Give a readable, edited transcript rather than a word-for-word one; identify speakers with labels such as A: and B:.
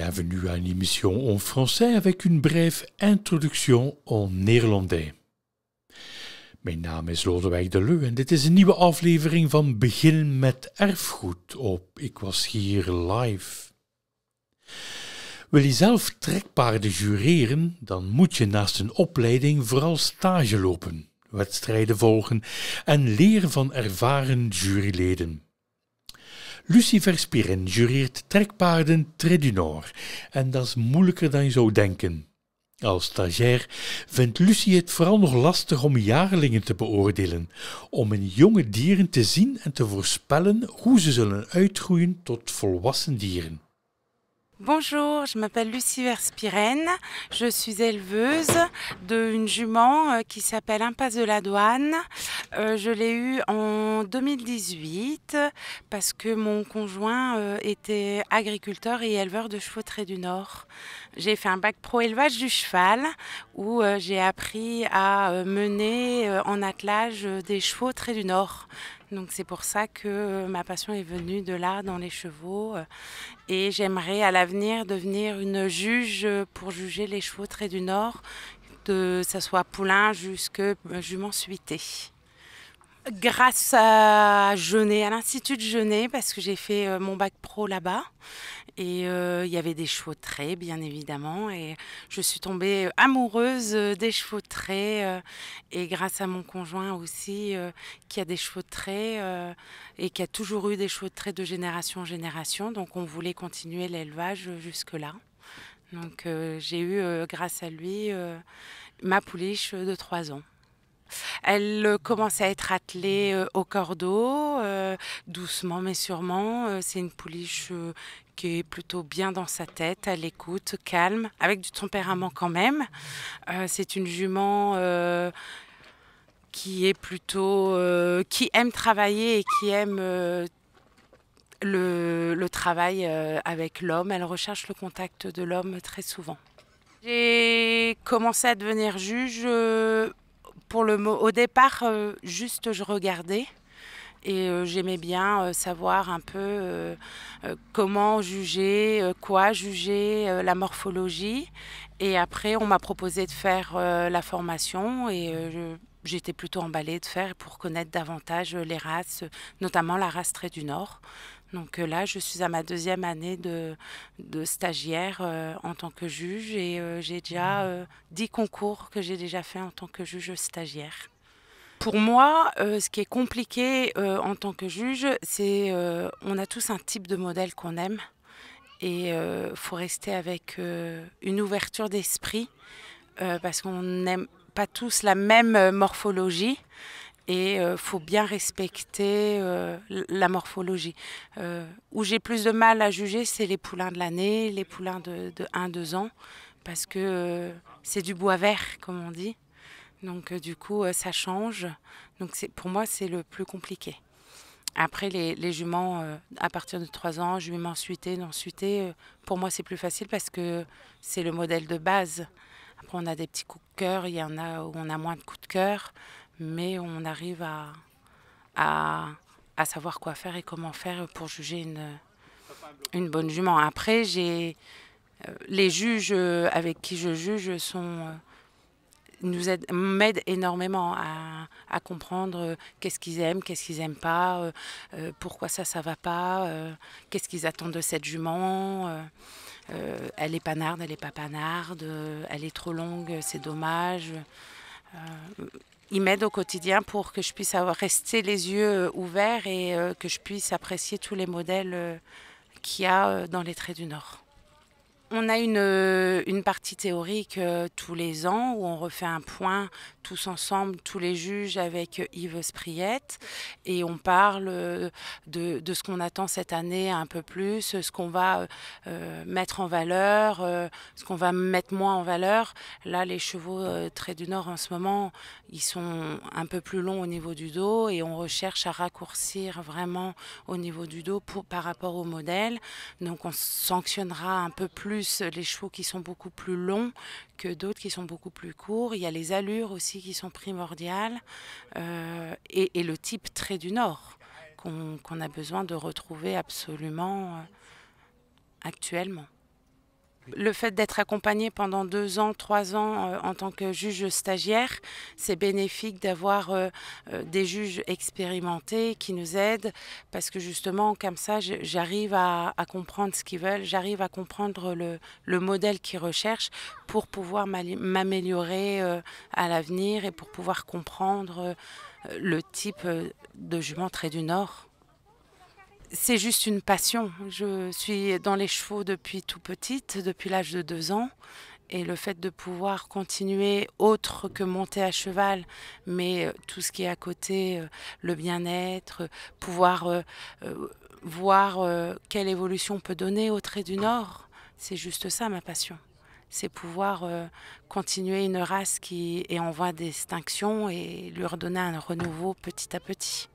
A: Bienvenue à une émission en français avec une brève introduction en néerlandais. Mijn naam is Lodewijk de Leu en dit is een nieuwe aflevering van Begin met Erfgoed op Ik Was Hier Live. Wil je zelf trekpaarden jureren, dan moet je naast een opleiding vooral stage lopen, wedstrijden volgen en leren van ervaren juryleden. Lucie Verspieren jureert trekpaarden Trait du Nord en dat is moeilijker dan je zou denken. Als stagiair vindt Lucie het vooral nog lastig om jaarlingen te beoordelen, om in jonge dieren te zien en te voorspellen hoe ze zullen uitgroeien tot volwassen dieren.
B: Bonjour, je m'appelle Lucie Verspiren, je suis éleveuse d'une jument qui s'appelle Impasse de la Douane. Je l'ai eue en 2018 parce que mon conjoint était agriculteur et éleveur de chevaux Trait du Nord. J'ai fait un bac pro élevage du cheval où j'ai appris à mener en attelage des chevaux Trait du Nord. Donc c'est pour ça que ma passion est venue de là, dans les chevaux. Et j'aimerais à l'avenir devenir une juge pour juger les chevaux Trait du Nord, que ce soit poulain jusque jument suité. Grâce à Genêt, à l'Institut de Genêt, parce que j'ai fait mon bac pro là-bas. Et il y avait des chevaux de trait, bien évidemment. Et je suis tombée amoureuse des chevaux de trait. Et grâce à mon conjoint aussi, qui a des chevaux de trait et qui a toujours eu des chevaux de trait de génération en génération. Donc on voulait continuer l'élevage jusque-là. Donc j'ai eu, grâce à lui, ma pouliche de 3 ans. Elle commence à être attelée au cordeau, doucement mais sûrement. C'est une pouliche qui est plutôt bien dans sa tête, elle écoute, calme, avec du tempérament quand même. C'est une jument qui est plutôt, qui aime travailler et qui aime le travail avec l'homme. Elle recherche le contact de l'homme très souvent. J'ai commencé à devenir juge. Au départ, juste je regardais et j'aimais bien savoir un peu comment juger, quoi juger, la morphologie. Et après, on m'a proposé de faire la formation et j'étais plutôt emballée de faire pour connaître davantage les races, notamment la race Trait du Nord. Donc là, je suis à ma 2e année de stagiaire en tant que juge et j'ai déjà 10 concours que j'ai déjà fait en tant que juge stagiaire. Pour moi, ce qui est compliqué en tant que juge, c'est on a tous un type de modèle qu'on aime et faut rester avec une ouverture d'esprit parce qu'on n'aime pas tous la même morphologie. Et faut bien respecter la morphologie. Où j'ai plus de mal à juger, c'est les poulains de l'année, les poulains de 1-2 ans, parce que c'est du bois vert, comme on dit. Donc du coup, ça change. Donc pour moi, c'est le plus compliqué. Après, les juments, à partir de 3 ans, juments suités, non suités, pour moi, c'est plus facile parce que c'est le modèle de base. Après, on a des petits coups de cœur, il y en a où on a moins de coups de cœur. Mais on arrive à savoir quoi faire et comment faire pour juger une bonne jument. Après, les juges avec qui je juge m'aident énormément à comprendre qu'est-ce qu'ils aiment, qu'est-ce qu'ils n'aiment pas, pourquoi ça va pas, qu'est-ce qu'ils attendent de cette jument. Elle est panarde, elle n'est pas panarde, elle est trop longue, c'est dommage. Ils m'aident au quotidien pour que je puisse rester les yeux ouverts et que je puisse apprécier tous les modèles qu'il y a dans les Traits du Nord. On a une partie théorique tous les ans où on refait un point tous ensemble, tous les juges avec Yves Spriette et on parle de ce qu'on attend cette année un peu plus, ce qu'on va mettre en valeur, ce qu'on va mettre moins en valeur. Là, les chevaux Trait du Nord en ce moment, ils sont un peu plus longs au niveau du dos et on recherche à raccourcir vraiment au niveau du dos par rapport au modèle. Donc on sanctionnera un peu plus les chevaux qui sont beaucoup plus longs que d'autres qui sont beaucoup plus courts. Il y a les allures aussi qui sont primordiales et le type Trait du Nord qu'on a besoin de retrouver absolument actuellement. Le fait d'être accompagné pendant 2 ans, 3 ans en tant que juge stagiaire, c'est bénéfique d'avoir des juges expérimentés qui nous aident parce que justement, comme ça, j'arrive à comprendre ce qu'ils veulent, j'arrive à comprendre le modèle qu'ils recherchent pour pouvoir m'améliorer à l'avenir et pour pouvoir comprendre le type de jument trait du Nord. C'est juste une passion. Je suis dans les chevaux depuis tout petite, depuis l'âge de 2 ans. Et le fait de pouvoir continuer autre que monter à cheval, mais tout ce qui est à côté, le bien-être, pouvoir voir quelle évolution on peut donner au trait du Nord, c'est juste ça ma passion. C'est pouvoir continuer une race qui est en voie d'extinction et lui redonner un renouveau petit à petit.